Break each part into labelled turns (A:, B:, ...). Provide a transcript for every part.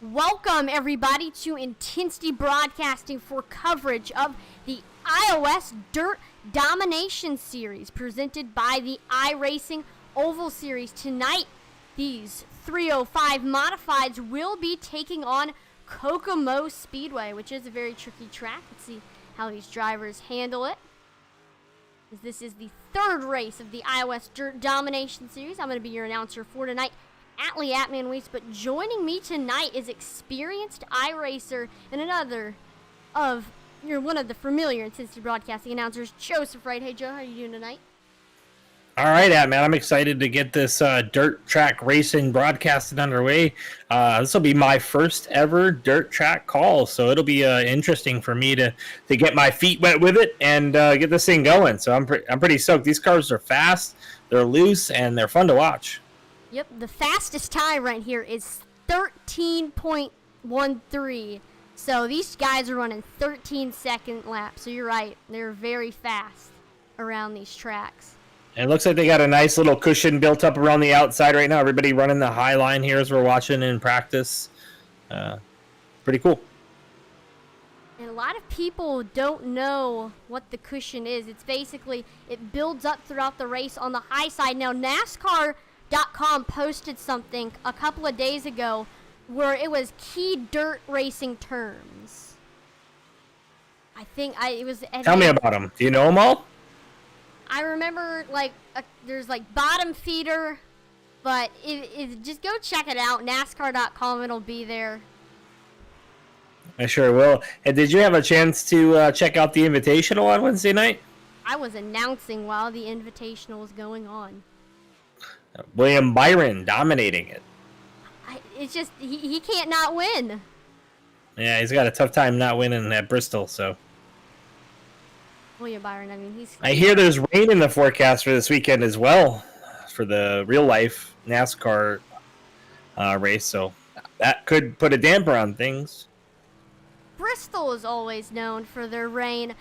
A: Welcome, everybody, to Intensity Broadcasting for coverage of the iOS Dirt Domination Series presented by the iRacing Oval Series. Tonight, these 305 modifieds will be taking on Kokomo Speedway, which is a very tricky track. Let's see how these drivers handle it. This is the third race of the iOS Dirt Domination Series. I'm going to be your announcer for tonight, Atlee Atman-Weiss, but joining me tonight is experienced iRacer and one of the familiar Intensity Broadcasting announcers, Joseph Wright. Hey, Joe, how are you doing tonight?
B: All right, Atman, I'm excited to get this dirt track racing broadcasted underway. This will be my first ever dirt track call, so it'll be interesting for me to get my feet wet with it and get this thing going. So I'm pretty stoked. These cars are fast, they're loose, and they're fun to watch.
A: Yep, the fastest time right here is 13.13. So these guys are running 13-second laps. So you're right, they're very fast around these tracks.
B: And it looks like they got a nice little cushion built up around the outside right now. Everybody running the high line here as we're watching in practice. Pretty cool.
A: And a lot of people don't know what the cushion is. It's basically, it builds up throughout the race on the high side. Now, NASCAR.com posted something a couple of days ago where it was key dirt racing terms. It was...
B: Tell me about them. Do you know them all?
A: I remember, there's, bottom feeder, but just go check it out. NASCAR.com, it'll be there.
B: I sure will. And did you have a chance to check out the Invitational on Wednesday night?
A: I was announcing while the Invitational was going on.
B: William Byron dominating it.
A: It's just, he can't not win.
B: Yeah, he's got a tough time not winning at Bristol, so...
A: William Byron, I mean,
B: I hear there's rain in the forecast for this weekend as well for the real-life NASCAR race, so that could put a damper on things.
A: Bristol is always known for their rain.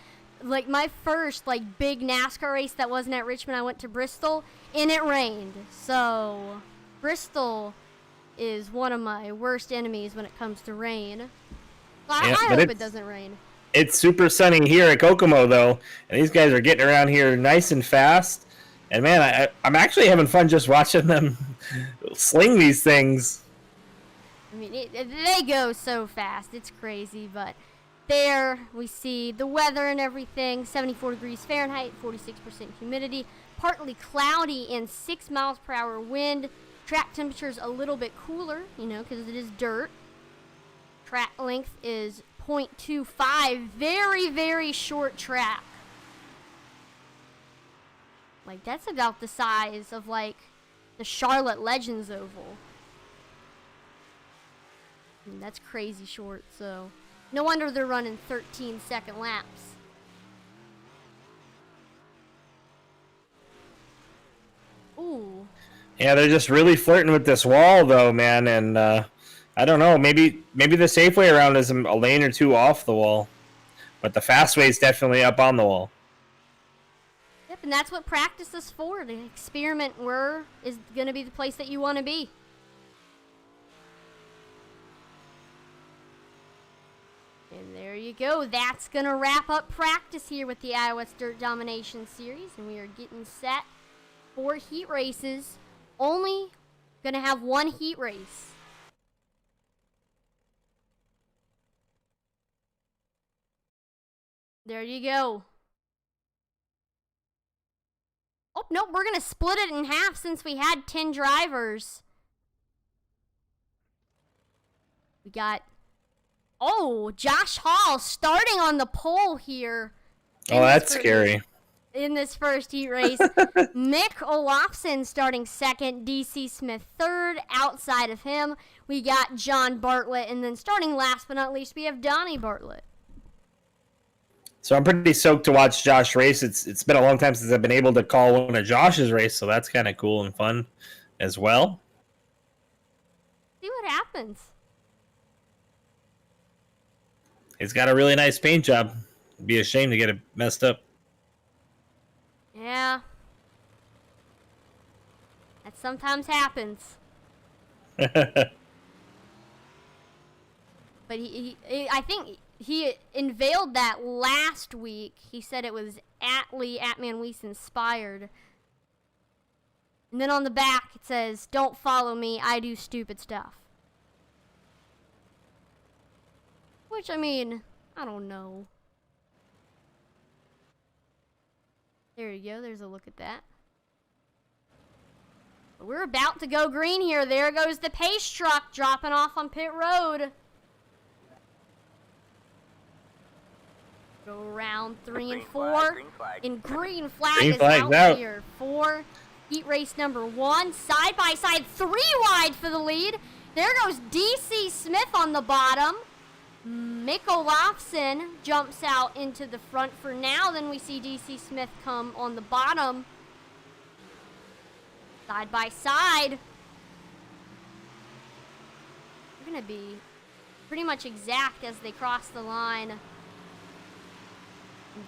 A: My first, big NASCAR race that wasn't at Richmond, I went to Bristol, and it rained. So, Bristol is one of my worst enemies when it comes to rain. I hope it doesn't rain.
B: It's super sunny here at Kokomo, though, and these guys are getting around here nice and fast. And, man, I'm actually having fun just watching them sling these things.
A: I mean, they go so fast. It's crazy, but there we see the weather and everything. 74 degrees Fahrenheit, 46% humidity, partly cloudy, and 6 miles per hour wind. Track temperature's a little bit cooler, because it is dirt. Track length is 0.25, very, very short track. That's about the size of, the Charlotte Legends Oval. I mean, that's crazy short, so no wonder they're running 13-second laps. Ooh.
B: Yeah, they're just really flirting with this wall, though, man, and I don't know. Maybe the safe way around is a lane or two off the wall, but the fast way is definitely up on the wall.
A: Yep, and that's what practice is for. To experiment where is going to be the place that you want to be. And there you go. That's going to wrap up practice here with the iOS Dirt Domination Series, and we are getting set for heat races. Only going to have one heat race. There you go. Oh, nope, we're going to split it in half since we had 10 drivers. We got, Josh Hall starting on the pole here.
B: Oh, that's scary.
A: In this first heat race. Mick Olofsson starting second, DC Smith third. Outside of him, we got John Bartlett. And then starting last but not least, we have Donnie Bartlett.
B: So I'm pretty stoked to watch Josh race. It's been a long time since I've been able to call one of Josh's race, so that's kind of cool and fun as well.
A: See what happens.
B: He's got a really nice paint job. It'd be a shame to get it messed up.
A: Yeah. That sometimes happens. But I think he unveiled that last week. He said it was Atman Weiss inspired. And then on the back it says, "Don't follow me, I do stupid stuff." Which, I mean, I don't know. There you go, there's a look at that. But we're about to go green here. There goes the pace truck dropping off on pit road. Go around 3 and 4. And green flag is out here for heat race number 1. Side by side, 3 wide for the lead. There goes DC Smith on the bottom. Mick Olafson jumps out into the front for now. Then we see DC Smith come on the bottom. Side by side. They're going to be pretty much exact as they cross the line.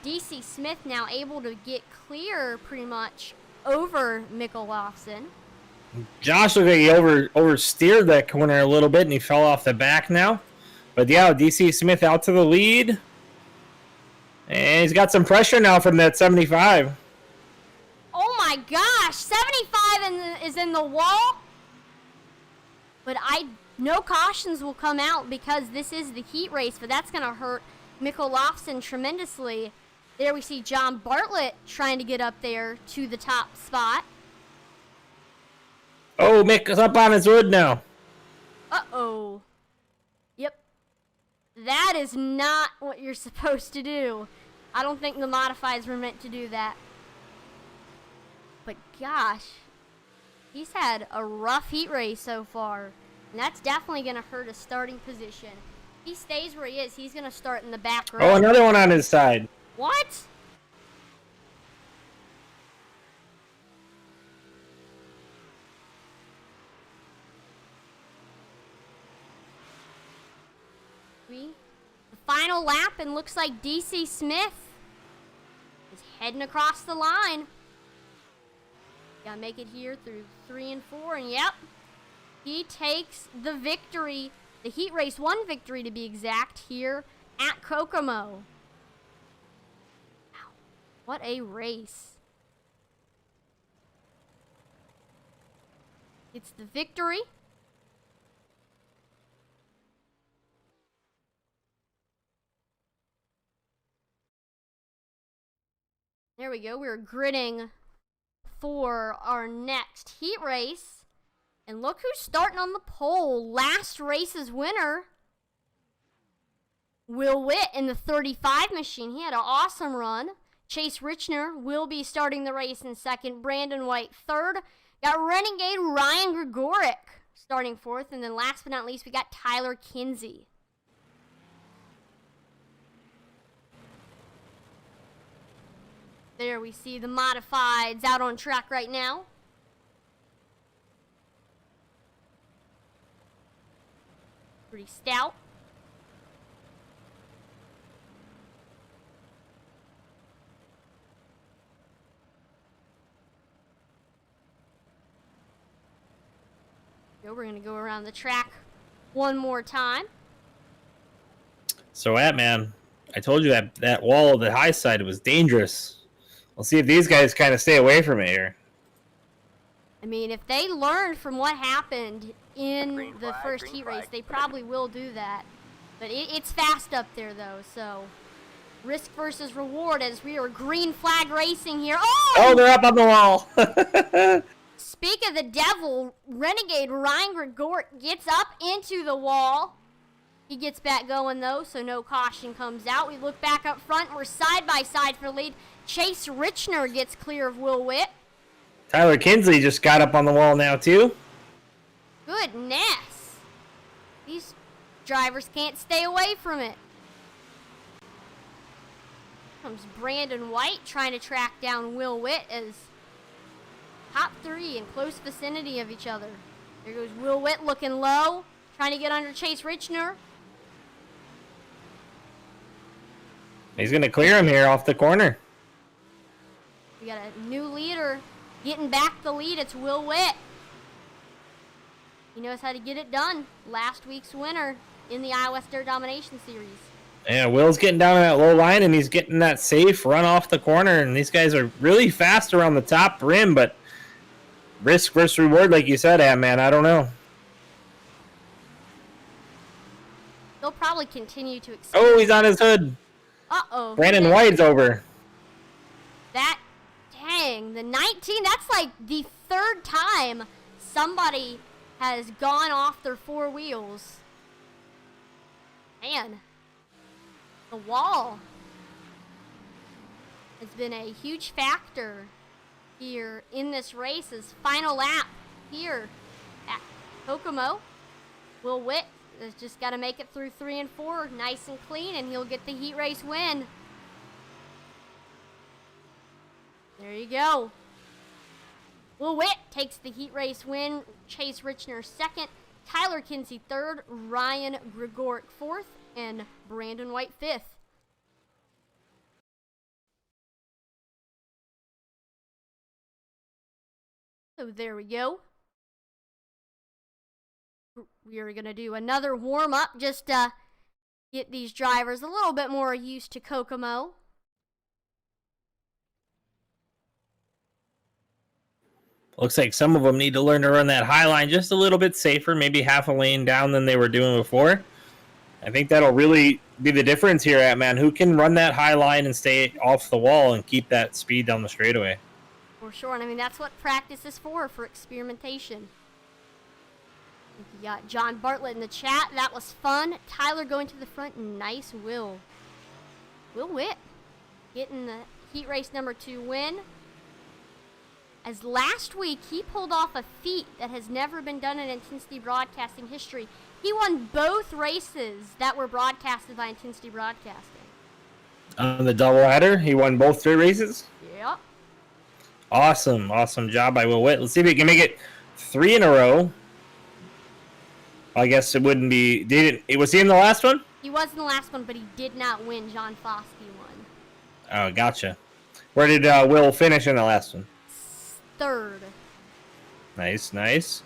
A: DC Smith now able to get clear pretty much over Mick Olafson.
B: Josh looked like he oversteered that corner a little bit and he fell off the back now. But yeah, DC Smith out to the lead. And he's got some pressure now from that 75.
A: Oh my gosh, 75 is in the wall. But no cautions will come out because this is the heat race, but that's going to hurt Mick Olafson tremendously. There we see John Bartlett trying to get up there to the top spot.
B: Oh, Mick is up on his wood now.
A: Uh-oh. Yep. That is not what you're supposed to do. I don't think the modifieds were meant to do that. But gosh, he's had a rough heat race so far. And that's definitely going to hurt his starting position. If he stays where he is, he's going to start in the back row.
B: Oh, another one on his side.
A: What? The final lap, and looks like DC Smith is heading across the line. Gotta make it here through 3 and 4, and yep, he takes the victory, the Heat Race 1 victory to be exact, here at Kokomo. Wow, what a race. It's the victory. There we go, we're gridding for our next heat race. And look who's starting on the pole. Last race's winner, Will Witt in the 35 machine. He had an awesome run. Chase Richner will be starting the race in second. Brandon White third. Got Renegade Ryan Gregoric starting fourth. And then last but not least, we got Tyler Kinsey. There we see the modifieds out on track right now. Pretty stout. So we're going to go around the track one more time.
B: So, man, I told you that wall of the high side was dangerous. We'll see if these guys kind of stay away from it here.
A: I mean, if they learned from what happened in the first heat race, they probably will do that. But it's fast up there, though, so risk versus reward as we are green flag racing here.
B: Oh, they're up on the wall.
A: Speak of the devil, Renegade Ryan Gregoric gets up into the wall. He gets back going, though, so no caution comes out. We look back up front. We're side by side for lead. Chase Richner gets clear of Will Witt.
B: Tyler Kinsley just got up on the wall now, too.
A: Goodness. These drivers can't stay away from it. Comes Brandon White trying to track down Will Witt as top three in close vicinity of each other. There goes Will Witt looking low, trying to get under Chase Richner.
B: He's going to clear him here off the corner.
A: We got a new leader getting back the lead. It's Will Witt. He knows how to get it done. Last week's winner in the iOS Dirt Domination Series.
B: Yeah, Will's getting down in that low line, and he's getting that safe run off the corner, and these guys are really fast around the top rim, but risk versus reward, like you said, man, I don't know.
A: They'll probably continue to exceed.
B: Oh, he's on his hood.
A: Uh-oh.
B: Brandon White's over.
A: That, dang, the 19, that's like the third time somebody has gone off their four wheels. Man, the wall has been a huge factor here in this race's final lap here at Kokomo. Will Witt has just got to make it through 3 and 4 nice and clean, and he'll get the heat race win. There you go. Will Witt takes the heat race win. Chase Richner second. Tyler Kinsey third. Ryan Gregoric fourth. And Brandon White fifth. So there we go. We are going to do another warm-up just to get these drivers a little bit more used to Kokomo.
B: Looks like some of them need to learn to run that high line just a little bit safer, maybe half a lane down than they were doing before. I think that'll really be the difference here, man. Who can run that high line and stay off the wall and keep that speed down the straightaway?
A: For sure, and I mean, that's what practice is for experimentation. You got John Bartlett in the chat. That was fun. Tyler going to the front. Nice Will. Will Witt getting the heat race number 2 win. As last week, he pulled off a feat that has never been done in Intensity Broadcasting history. He won both races that were broadcasted by Intensity Broadcasting.
B: On the doubleheader, he won both 3 races?
A: Yep.
B: Awesome. Awesome job by Will Witt. Let's see if he can make it 3 in a row. I guess it wouldn't be... Was he in the last one?
A: He was in the last one, but he did not win. John Foskey won.
B: Oh, gotcha. Where did Will finish in the last one?
A: 3rd.
B: Nice, nice.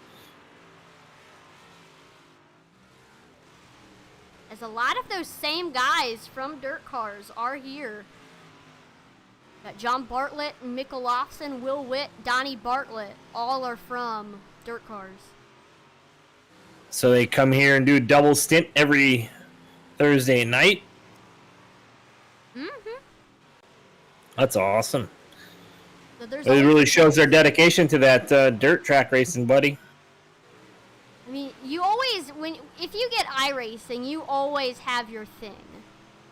A: As a lot of those same guys from Dirt Cars are here. Got John Bartlett, Mick Olofsson, Will Witt, Donnie Bartlett. All are from Dirt Cars.
B: So they come here and do a double stint every Thursday night?
A: Mm-hmm.
B: That's awesome.
A: So
B: It really shows their dedication to that dirt track racing, buddy.
A: I mean, you always, if you get iRacing, you always have your thing.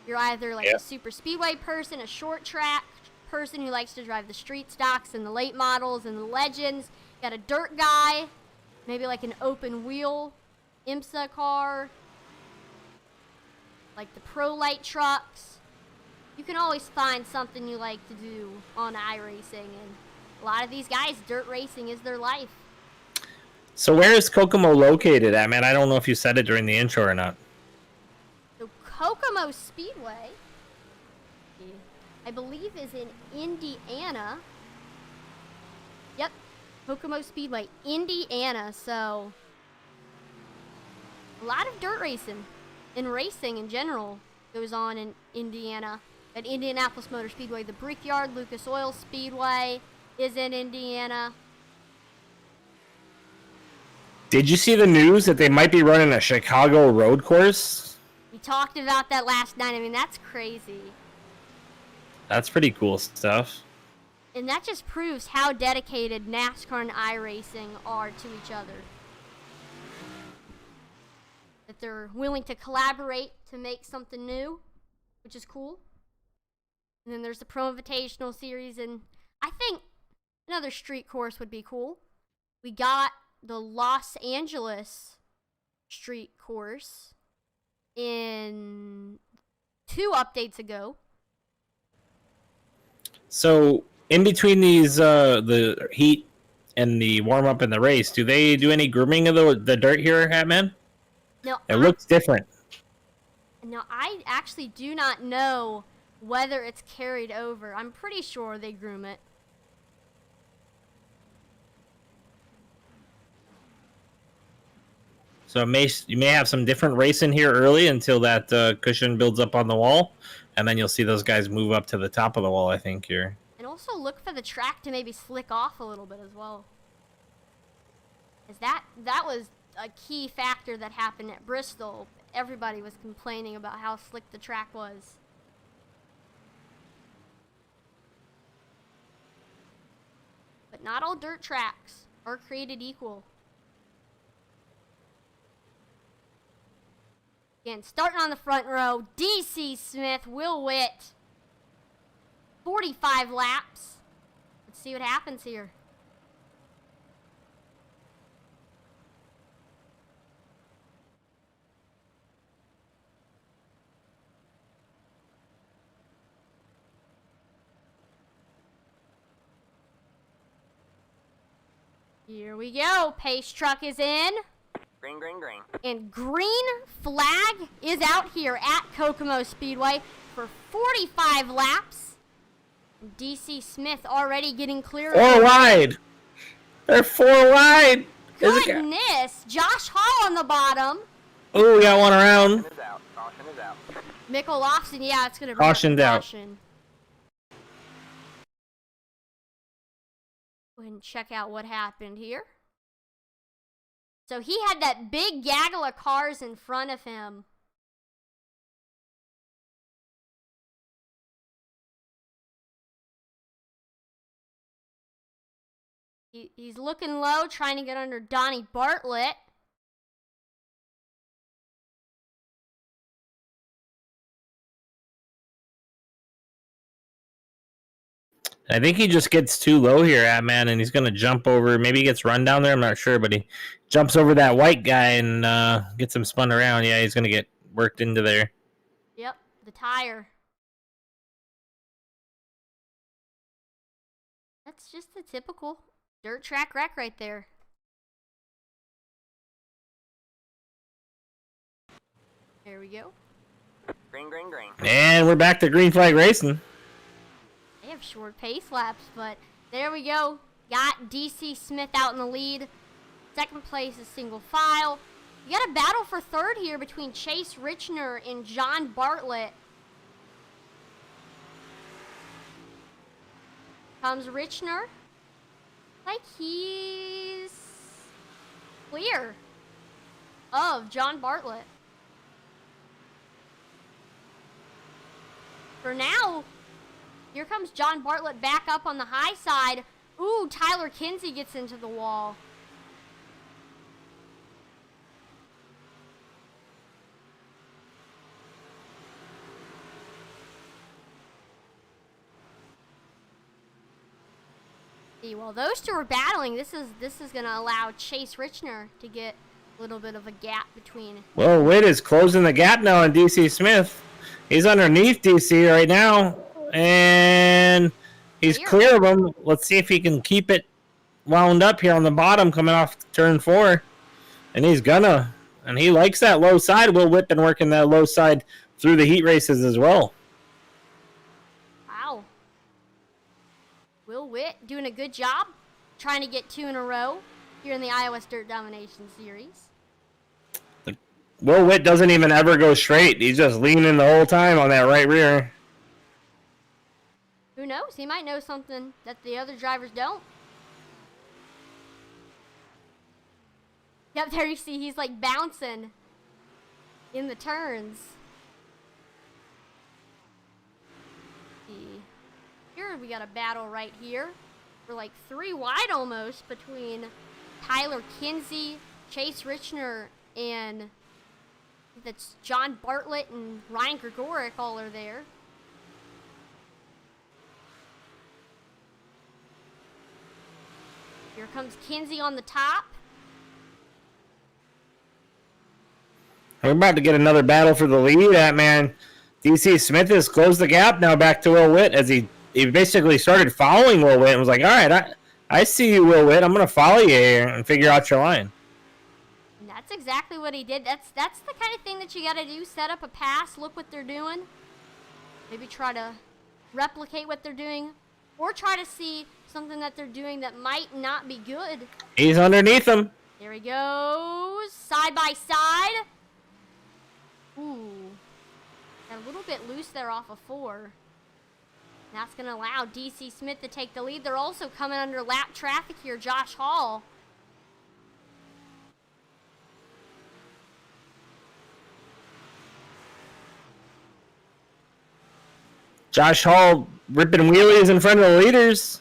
A: You're either like a super speedway person, a short track person who likes to drive the street stocks and the late models and the legends. You got a dirt guy, maybe like an open wheel IMSA car, like the pro light trucks. You can always find something you like to do on iRacing, and a lot of these guys, dirt racing is their life.
B: So where is Kokomo located at, man? I don't know if you said it during the intro or not.
A: So Kokomo Speedway, I believe, is in Indiana. Yep, Kokomo Speedway, Indiana. So a lot of dirt racing and racing in general goes on in Indiana. At Indianapolis Motor Speedway, the Brickyard, Lucas Oil Speedway is in Indiana.
B: Did you see the news that they might be running a Chicago road course?
A: We talked about that last night. I mean, that's crazy.
B: That's pretty cool stuff.
A: And that just proves how dedicated NASCAR and iRacing are to each other. That they're willing to collaborate to make something new, which is cool. And then there's the Pro Invitational Series, and I think another street course would be cool. We got the Los Angeles street course in 2 updates ago.
B: So in between these, the heat and the warm up and the race, do they do any grooming of the dirt here, Hatman?
A: No,
B: it looks different.
A: No, I actually do not know whether it's carried over. I'm pretty sure they groom it.
B: So you may have some different racing here early until that cushion builds up on the wall, and then you'll see those guys move up to the top of the wall, I think, here.
A: And also look for the track to maybe slick off a little bit as well. Is that was a key factor that happened at Bristol. Everybody was complaining about how slick the track was. But not all dirt tracks are created equal. Again, starting on the front row, DC Smith, Will Witt. 45 laps. Let's see what happens here. Here we go. Pace truck is in.
C: Green, green, green.
A: And green flag is out here at Kokomo Speedway for 45 laps. DC Smith already getting clear.
B: 4 wide. They're 4 wide.
A: Goodness. Josh Hall on the bottom.
B: Oh, we got one around.
C: Caution is out. Caution is out.
A: Mikkel Lofson, yeah, it's going to be
B: Cautioned out.
A: caution. Go ahead and check out what happened here. So he had that big gaggle of cars in front of him. He's looking low, trying to get under Donnie Bartlett.
B: I think he just gets too low here, man, and he's going to jump over. Maybe he gets run down there. I'm not sure, but he jumps over that white guy and gets him spun around. Yeah, he's going to get worked into there.
A: Yep, the tire. That's just a typical dirt track wreck right there. There we go.
C: Green, green, green.
B: And we're back to green flag racing.
A: They have short pace laps, but there we go. Got DC Smith out in the lead. Second place is single file. You got a battle for third here between Chase Richner and John Bartlett. Comes Richner. Like he's clear of John Bartlett. For now, here comes John Bartlett back up on the high side. Ooh, Tyler Kinsey gets into the wall. See, while those two are battling, this is going to allow Chase Richner to get a little bit of a gap between.
B: Well, Witt is closing the gap now on DC Smith. He's underneath DC right now. And he's clear of him. Let's see if he can keep it wound up here on the bottom coming off turn 4. And he's gonna. And he likes that low side. Will Witt been working that low side through the heat races as well.
A: Wow. Will Witt doing a good job trying to get 2 in a row here in the iOS Dirt Domination Series.
B: Will Witt doesn't even ever go straight. He's just leaning the whole time on that right rear.
A: Who knows? He might know something that the other drivers don't. Yep, there you see he's like bouncing in the turns. Here we got a battle right here. We're like 3 wide almost between Tyler Kinsey, Chase Richner, and that's John Bartlett and Ryan Gregoric all are there. Here comes Kinsey on the top.
B: We're about to get another battle for the lead. That man, DC Smith has closed the gap now back to Will Witt as he basically started following Will Witt and was like, all right, I see you, Will Witt. I'm going to follow you here and figure out your line.
A: And that's exactly what he did. That's the kind of thing that you got to do. Set up a pass, look what they're doing. Maybe try to replicate what they're doing. Or try to see something that they're doing that might not be good.
B: He's underneath him.
A: There he goes. Side by side. Ooh. Got a little bit loose there off of 4. That's going to allow DC Smith to take the lead. They're also coming under lap traffic here. Josh Hall.
B: Josh Hall ripping wheelies in front of the leaders.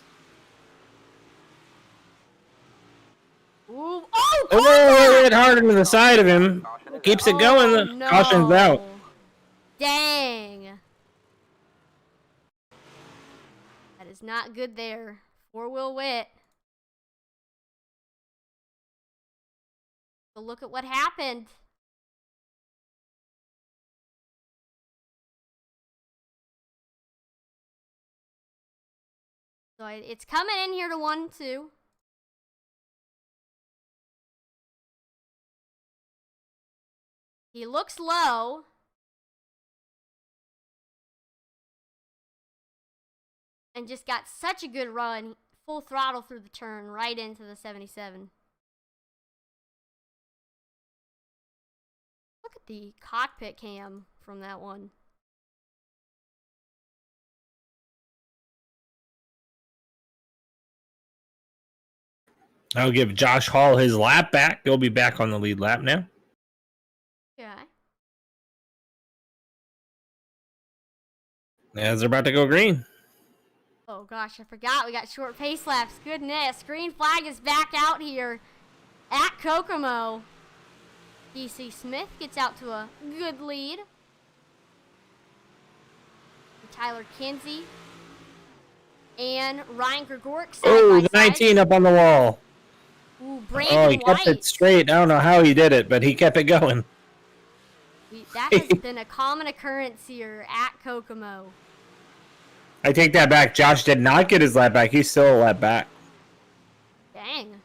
A: Ooh. Oh,
B: Oh, it hit hard into the side of him.
C: Caution is
B: Keeps
C: out.
B: it going.
A: Oh,
B: The
A: no.
B: caution's out.
A: Dang. That is not good there. 4-wheel wit. So look at what happened. So it's coming in here to 1-2. He looks low. And just got such a good run. Full throttle through the turn right into the 77. Look at the cockpit cam from that one.
B: I'll give Josh Hall his lap back. He'll be back on the lead lap now.
A: Yeah.
B: As they're about to go green.
A: Oh gosh, I forgot we got short pace laps. Goodness. Green flag is back out here at Kokomo. DC Smith gets out to a good lead. Tyler Kinsey and Ryan Gregoric side
B: Oh,
A: by
B: the
A: side.
B: 19 up on the wall.
A: Ooh,
B: Oh,
A: Brandon
B: he kept
A: White.
B: it straight. I don't know how he did it, but he kept it going.
A: That has been a common occurrence here at Kokomo.
B: I take that back. Josh did not get his lap back. He's still a lap back.
A: Dang.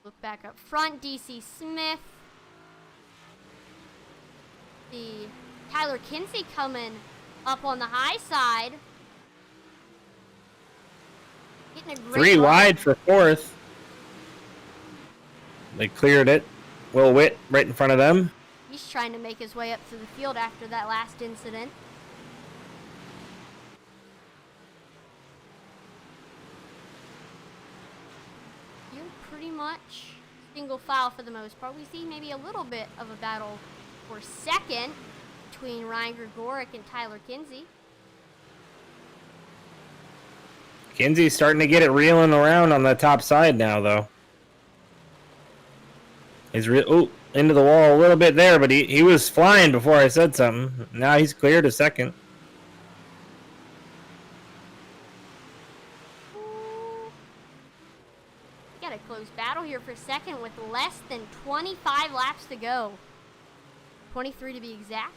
A: Look back up front. DC Smith. The Tyler Kinsey coming up on the high side. Getting a great
B: 3
A: run.
B: wide for 4th. They cleared it. Will Witt right in front of them.
A: He's trying to make his way up to the field after that last incident. You're pretty much single file for the most part. We see maybe a little bit of a battle for second between Ryan Gregoric and Tyler Kinsey.
B: Kinsey's starting to get it reeling around on the top side now, though. He's into the wall a little bit there, but he was flying before I said something. Now he's cleared a second.
A: Got a close battle here for second with less than 25 laps to go. 23 to be exact.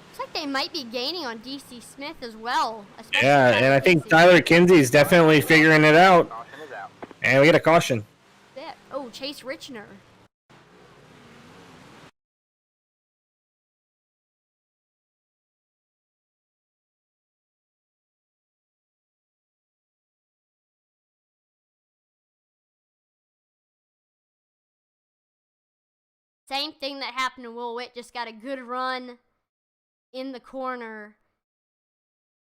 A: Looks like they might be gaining on DC Smith as well. especially
B: Yeah,
A: Tyler
B: and I think
A: Kinsey.
B: Tyler Kinsey's definitely figuring it out.
C: Caution is out.
B: And we get a caution.
A: Sick. Oh, Chase Richner. Same thing that happened to Will Witt, just got a good run in the corner.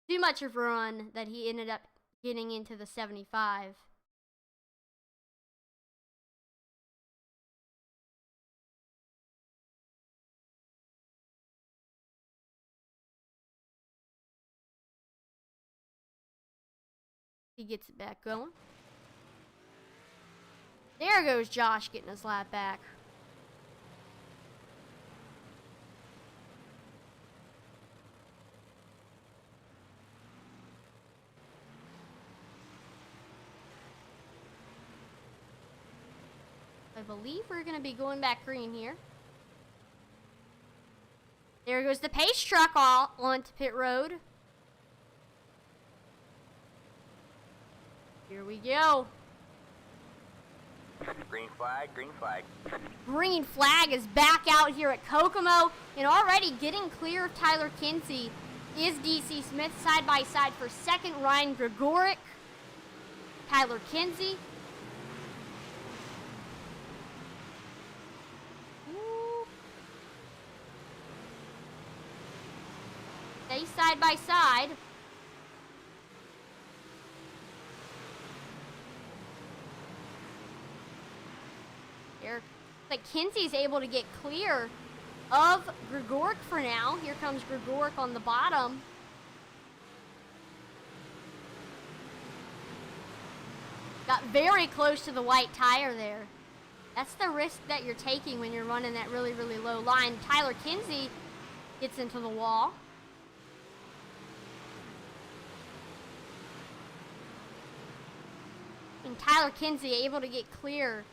A: Too much of a run that he ended up getting into the 75. He gets it back going. There goes Josh getting his lap back. I believe we're going to be going back green here. There goes the pace truck all onto pit road. Here we go.
C: Green flag, green flag.
A: Green flag is back out here at Kokomo and already getting clear of Tyler Kinsey is DC Smith side by side for second. Ryan Gregoric, Tyler Kinsey. Stay side by side. There, but Kinsey's able to get clear of Gregoric for now. Here comes Gregoric on the bottom. Got very close to the white tire there. That's the risk that you're taking when you're running that really, really low line. Tyler Kinsey gets into the wall. And Tyler Kinsey able to get clear.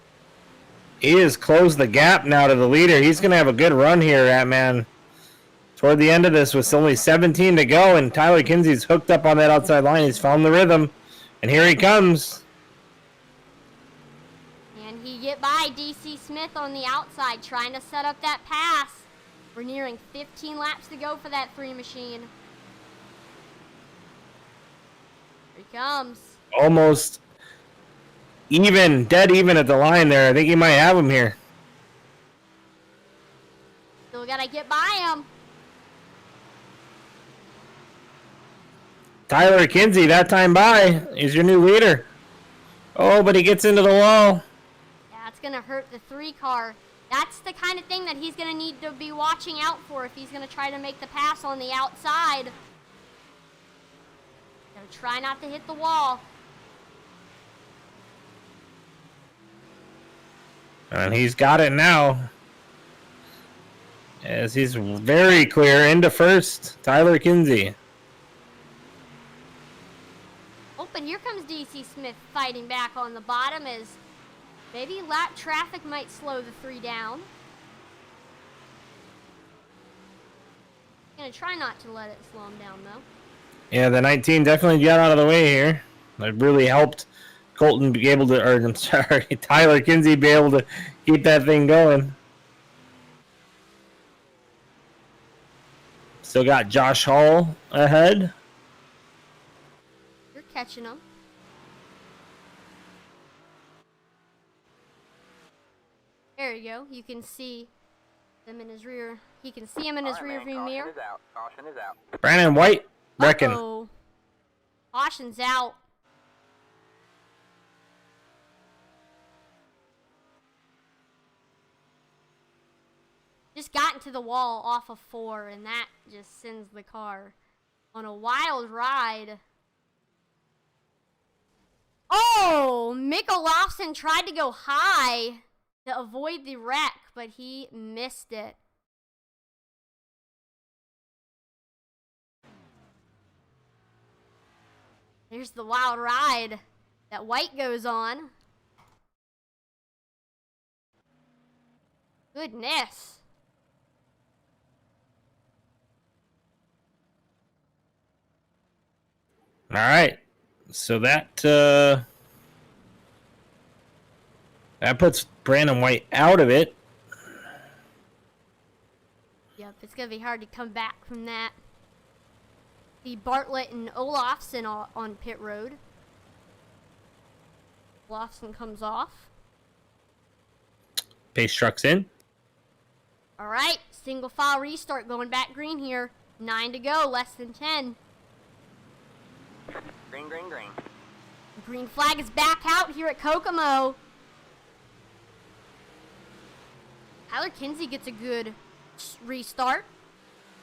B: He has closed the gap now to the leader. He's going to have a good run here, man. Toward the end of this, with only 17 to go, and Tyler Kinsey's hooked up on that outside line. He's found the rhythm, and here he comes.
A: And he get by DC Smith on the outside, trying to set up that pass. We're nearing 15 laps to go for that 3 machine. Here he comes.
B: Almost even, dead even at the line there. I think he might have him here.
A: Still gotta get by him.
B: Tyler Kinsey, that time by, is your new leader. Oh, but he gets into the wall.
A: Yeah, it's gonna hurt the 3 car. That's the kind of thing that he's gonna need to be watching out for if he's gonna try to make the pass on the outside. Gotta try not to hit the wall.
B: And he's got it now. As he's very clear into first, Tyler Kinsey.
A: Oh, but here comes DC Smith fighting back on the bottom as maybe lap traffic might slow the 3 down. Gonna try not to let it slow him down though.
B: Yeah, the 19 definitely got out of the way here. That really helped Colton be able to, or I'm sorry, Tyler Kinsey be able to keep that thing going. Still got Josh Hall ahead.
A: You're catching him. There you go. You can see them in his rear. He can see him in his rear view mirror.
C: Caution is out. Caution is out.
B: Brandon White, reckon.
A: Uh-oh. Caution's out. Just got into the wall off of 4, and that just sends the car on a wild ride. Oh, Mick Olofsson tried to go high to avoid the wreck, but he missed it. There's the wild ride that White goes on. Goodness.
B: All right. So that puts Brandon White out of it.
A: Yep, it's going to be hard to come back from that. The Bartlett and Olofsson on pit road. Olofsson comes off.
B: Pace truck's in.
A: All right, single file restart going back green here. 9 to go, less than 10.
C: Green, green, green.
A: Green flag is back out here at Kokomo. Tyler Kinsey gets a good restart.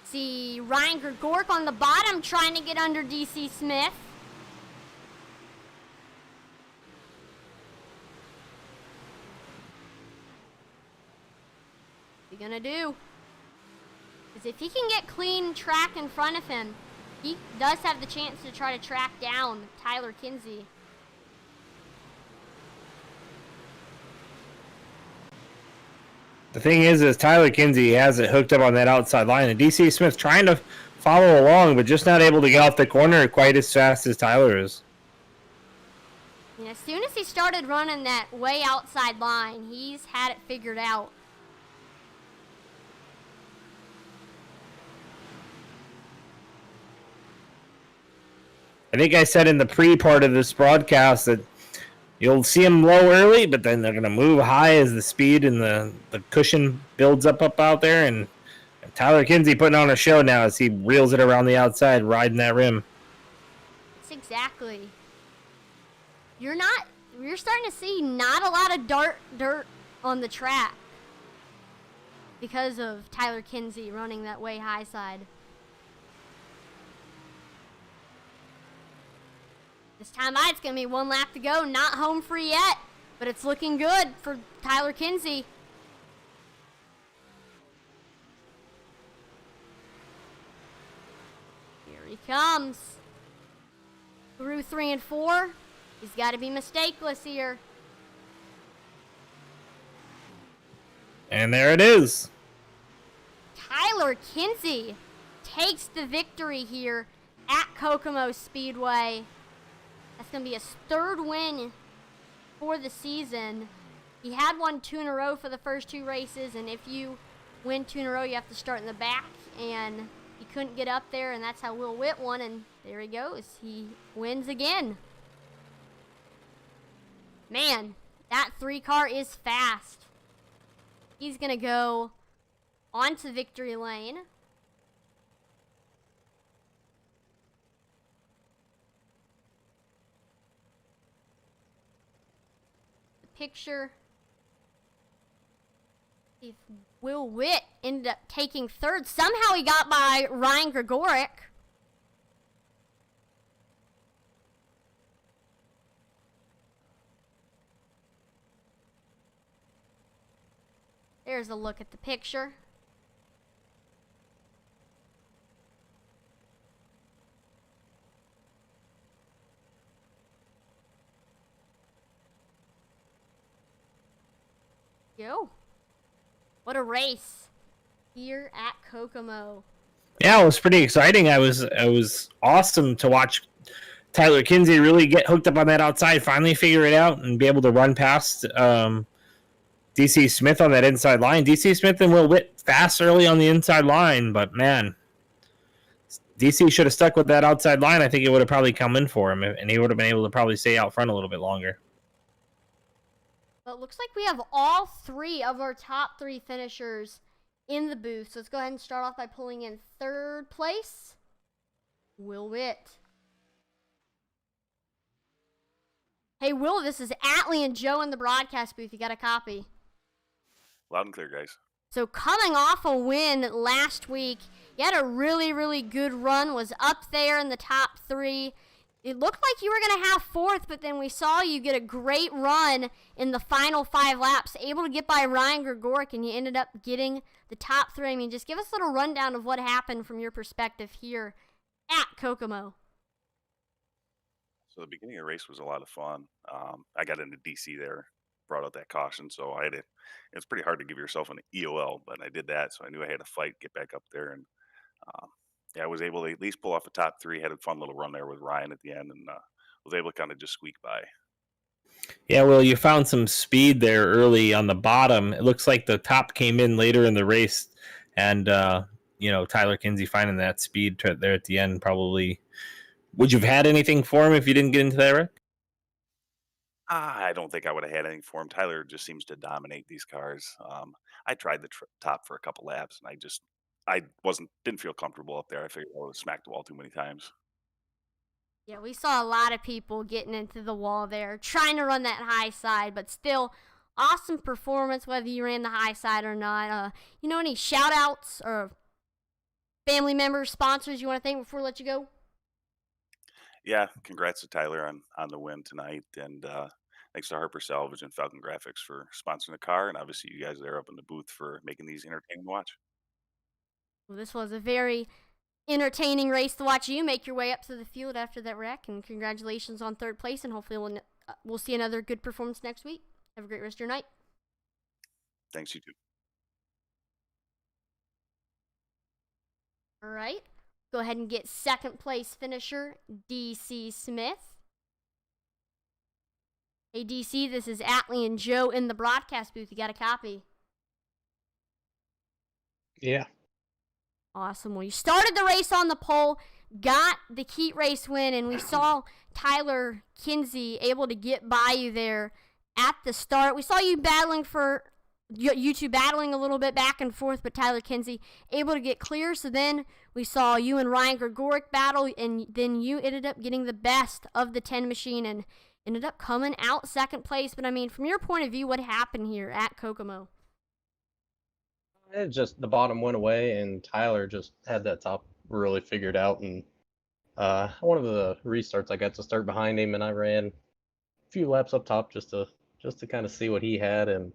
A: See Ryan Gregoric on the bottom trying to get under DC Smith. What's he gonna do? Because if he can get clean track in front of him, he does have the chance to try to track down Tyler Kinsey.
B: The thing is Tyler Kinsey has it hooked up on that outside line, and DC Smith trying to follow along, but just not able to get off the corner quite as fast as Tyler is.
A: And as soon as he started running that way outside line, he's had it figured out.
B: I think I said in the pre-part of this broadcast that you'll see them low early, but then they're going to move high as the speed and the cushion builds up out there. And Tyler Kinsey putting on a show now as he reels it around the outside, riding that rim.
A: That's exactly. You're starting to see not a lot of dirt on the track because of Tyler Kinsey running that way high side. This time by, it's going to be one lap to go. Not home free yet, but it's looking good for Tyler Kinsey. Here he comes. Through 3 and 4. He's got to be mistakeless here.
B: And there it is.
A: Tyler Kinsey takes the victory here at Kokomo Speedway. That's going to be his 3rd win for the season. He had won 2 in a row for the first 2 races, and if you win 2 in a row, you have to start in the back, and he couldn't get up there, and that's how Will Witt won, and there he goes. He wins again. Man, that 3 car is fast. He's going to go onto victory lane. Picture if Will Witt ended up taking 3rd. Somehow he got by Ryan Gregoric. There's a look at the picture. Yo, what a race here at Kokomo.
B: Yeah, it was pretty exciting. It was awesome to watch Tyler Kinsey really get hooked up on that outside, finally figure it out, and be able to run past DC Smith on that inside line. DC Smith and Will Witt fast early on the inside line, but man, DC should have stuck with that outside line. I think it would have probably come in for him, and he would have been able to probably stay out front a little bit longer.
A: But it looks like we have all 3 of our top 3 finishers in the booth. So let's go ahead and start off by pulling in 3rd place, Will Witt. Hey, Will, this is Atlee and Joe in the broadcast booth. You got a copy?
D: Loud and clear, guys.
A: So coming off a win last week, you had a really, really good run, was up there in the top 3. It looked like you were going to have 4th, but then we saw you get a great run in the final 5 laps, able to get by Ryan Gregoric, and you ended up getting the top 3. I mean, just give us a little rundown of what happened from your perspective here at Kokomo.
D: So the beginning of the race was a lot of fun. I got into DC there, brought out that caution, so I had to, it's pretty hard to give yourself an EOL, but I did that, so I knew I had to fight, get back up there, and yeah, I was able to at least pull off a top 3, had a fun little run there with Ryan at the end, and was able to kind of just squeak by.
B: Yeah, well, you found some speed there early on the bottom. It looks like the top came in later in the race, and Tyler Kinsey finding that speed there at the end probably. Would you have had anything for him if you didn't get into that wreck?
D: I don't think I would have had anything for him. Tyler just seems to dominate these cars. I tried the top for a couple laps, and I didn't feel comfortable up there. I figured I would have smacked the wall too many times.
A: Yeah, we saw a lot of people getting into the wall there, trying to run that high side, but still, awesome performance, whether you ran the high side or not. Any shout-outs or family members, sponsors you want to thank before we let you go?
D: Yeah, congrats to Tyler on the win tonight, and thanks to Harper Salvage and Falcon Graphics for sponsoring the car, and obviously you guys there up in the booth for making these entertaining to watch.
A: Well, this was a very entertaining race to watch you make your way up to the field after that wreck, and congratulations on 3rd place, and hopefully we'll see another good performance next week. Have a great rest of your night.
D: Thanks, you too.
A: All right. Go ahead and get 2nd place finisher, DC Smith. Hey, DC, this is Atlee and Joe in the broadcast booth. You got a copy?
E: Yeah.
A: Awesome. Well, you started the race on the pole, got the heat race win, and we saw Tyler Kinsey able to get by you there at the start. We saw you battling for you two battling a little bit back and forth, but Tyler Kinsey able to get clear. So then we saw you and Ryan Gregoric battle, and then you ended up getting the best of the 10 machine and ended up coming out second place. But I mean, from your point of view, what happened here at Kokomo?
E: It just the bottom went away, and Tyler just had that top really figured out. And one of the restarts, I got to start behind him, and I ran a few laps up top just to kind of see what he had. And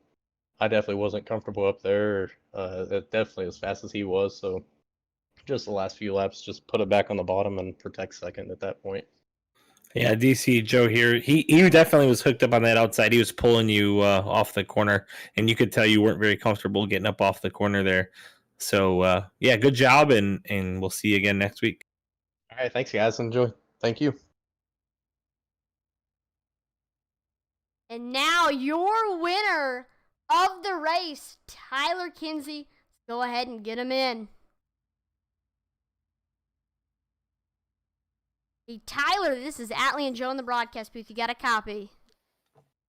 E: I definitely wasn't comfortable up there, definitely as fast as he was. So just the last few laps, just put it back on the bottom and protect second at that point.
B: Yeah, DC Joe here. He definitely was hooked up on that outside. He was pulling you off the corner, and you could tell you weren't very comfortable getting up off the corner there. So yeah, good job, and we'll see you again next week.
E: All right, thanks guys. Enjoy. Thank you.
A: And now your winner of the race, Tyler Kinsey. Go ahead and get him in. Hey, Tyler, this is Atlee and Joe in the broadcast booth. You got a copy?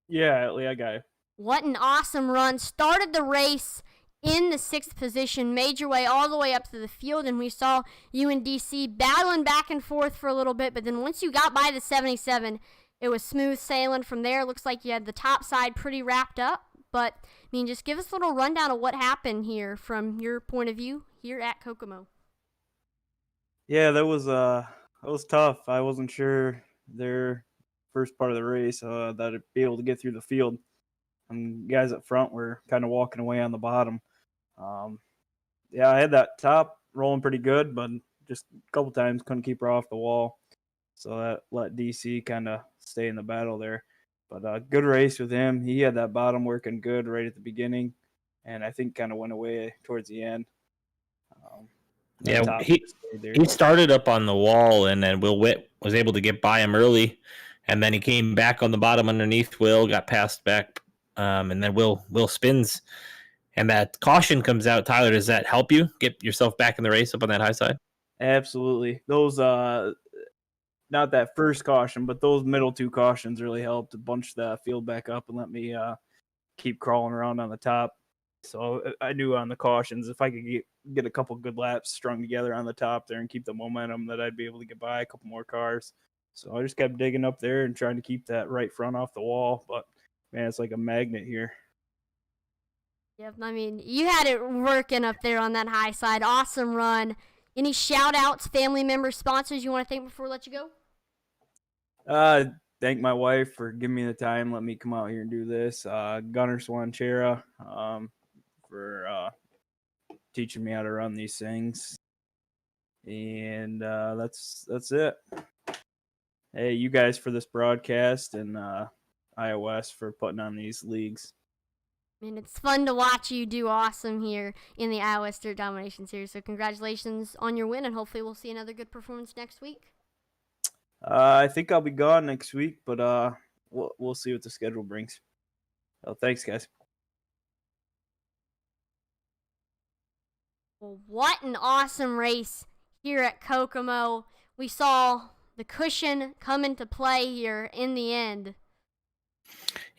F: Yeah, Atlee, I got it.
A: What an awesome run. Started the race in the 6th position, made your way all the way up to the field, and we saw you and DC battling back and forth for a little bit, but then once you got by the 77, it was smooth sailing from there. Looks like you had the top side pretty wrapped up, but I mean, just give us a little rundown of what happened here from your point of view here at Kokomo.
F: Yeah, that was tough. I wasn't sure their first part of the race that I'd be able to get through the field. And guys up front were kind of walking away on the bottom. Yeah, I had that top rolling pretty good, but just a couple times couldn't keep her off the wall. So that let DC kind of stay in the battle there. But good race with him. He had that bottom working good right at the beginning, and I think kind of went away towards the end.
B: Yeah, he started up on the wall, and then Will Witt was able to get by him early, and then he came back on the bottom underneath Will, got passed back, and then Will spins, and that caution comes out. Tyler, does that help you get yourself back in the race up on that high side?
F: Absolutely. Those not that first caution, but those middle two cautions really helped to bunch the field back up and let me keep crawling around on the top. So I knew on the cautions, if I could get a couple good laps strung together on the top there and keep the momentum, that I'd be able to get by a couple more cars. So I just kept digging up there and trying to keep that right front off the wall. But man, it's like a magnet here.
A: Yep, I mean, you had it working up there on that high side. Awesome run. Any shout outs, family members, sponsors you want to thank before we let you go?
F: Thank my wife for giving me the time, let me come out here and do this. Gunnar Swanchera for teaching me how to run these things. And that's it. Hey, you guys for this broadcast, and iOS for putting on these leagues.
A: I mean, it's fun to watch you do awesome here in the iOS Dirt Domination Series. So congratulations on your win, and hopefully we'll see another good performance next week.
F: I think I'll be gone next week, but we'll see what the schedule brings. So thanks, guys.
A: Well, what an awesome race here at Kokomo. We saw the cushion come into play here in the end.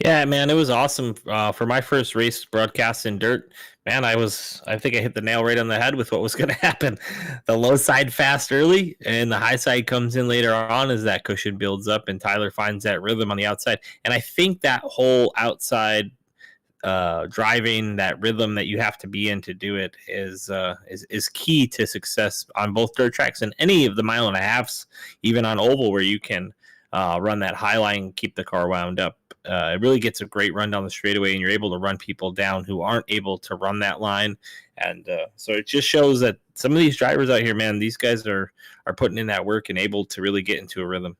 B: Yeah, man, it was awesome for my first race broadcast in dirt. Man, I think I hit the nail right on the head with what was going to happen. The low side fast early, and the high side comes in later on as that cushion builds up, and Tyler finds that rhythm on the outside. And I think that whole outside driving, that rhythm that you have to be in to do it is key to success on both dirt tracks and any of the 1.5 miles, even on oval, where you can run that high line and keep the car wound up. It really gets a great run down the straightaway, and you're able to run people down who aren't able to run that line. And so it just shows that some of these drivers out here, man, these guys are putting in that work and able to really get into a rhythm.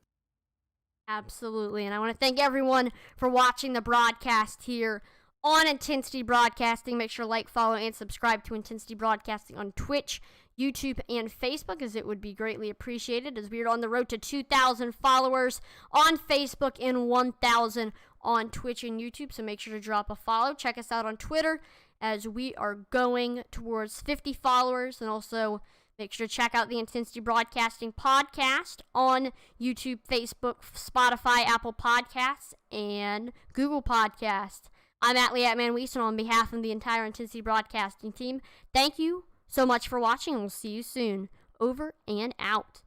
A: Absolutely. And I want to thank everyone for watching the broadcast here on Intensity Broadcasting. Make sure to like, follow, and subscribe to Intensity Broadcasting on Twitch, YouTube, and Facebook, as it would be greatly appreciated, as we are on the road to 2,000 followers on Facebook and 1,000 on Twitch and YouTube. So make sure to drop a follow. Check us out on Twitter, as we are going towards 50 followers, and also Make sure to check out the Intensity Broadcasting podcast on YouTube, Facebook, Spotify, Apple Podcasts, and Google Podcasts. I'm Atlee Atman-Weeson on behalf of the entire Intensity Broadcasting team. Thank you so much for watching, and we'll see you soon. Over and out.